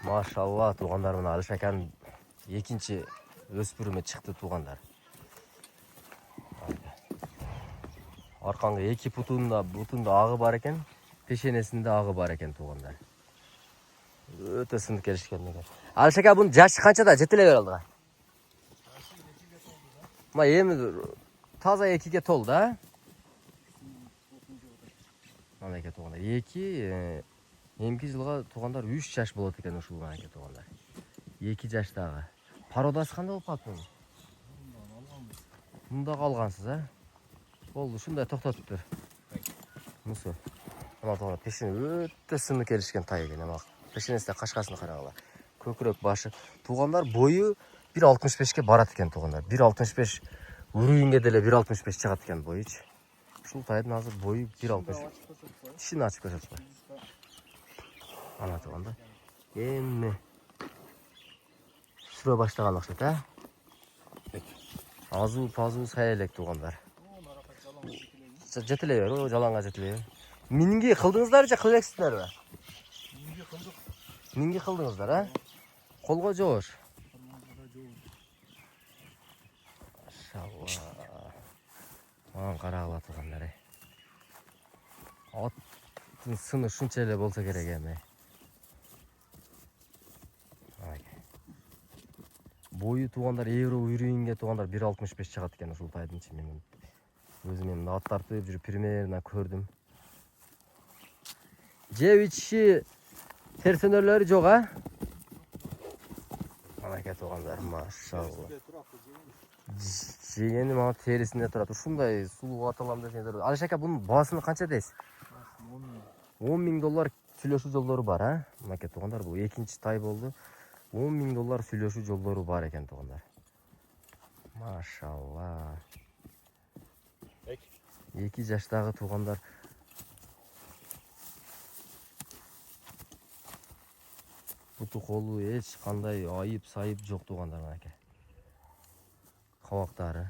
Машалла, туғандар мына Алшакан екінші өспірімі шықты туғандар. Арқанғы екі бұтында ағы бар екен, пешенесінде ағы бар екен туғандар. Өте сынды келішкен екен. Алшака бұның жашы қаншада жетіле бер алдыға? Ма емі таза екіге толды, а? Мана еке туғандар. Емкі жылға туғандар 3 жаш болады екен ұшыл мана еке туғандар. 2 жаштағы. Пародасы қандай болып қалды бұның? Мұнда қалғансыз, а? Болды, шындай тоқтатып тұр. Мұсы. Ана туғандар пешіне өте сынды келішкен тай екен. Пешенесінде қашқасыны қарағыла. Көкірек башы. Туғандар бойы 1.65-ке барады екен туғандар. 1.65 үрейінге деле 1.65 шығады екен бойы. Шул тайдың азыр бойы 1.65. Тишini açıp көрсетіп. Ана туғанда. Емме. Сүре баштаған ақшат, а? Азу-пазу сәйелек туғандар. Жетіле бер, жаланға жетіле бер. Минге қылдыңыздар же қылексіздер бе? Минге қылдыңыздар, а? Қолға жоғыш. Машалла. Маған қарағыла туғандар, Аттың сыны шынша эле болса керек эми. Бойы туғандар евро үйрейінге туғандар 1.65 шығады екен ушул тайдың іші. Мен өзім емді аттартып жүріп примерно көрдім. Жеп ичиши терсөнөрлөрү жок, а? Анакей туғандар, машалла. Жегені мана терісінде тұрады. Ушундай сулуу аталам десеңдер. Алшака бұның басыны қанша дейсіз? $10.000 сүйлөшүү жолдору бар, а? Анакей туғандар, бұл екінші тай болды. $10.000 сүйлөшүү жолдору бар екен туғандар. Машалла. 2 жаштағы туғандар. Бұты қолу еш қандай айып сайып жоқ туғандар анакей. Қабақтары.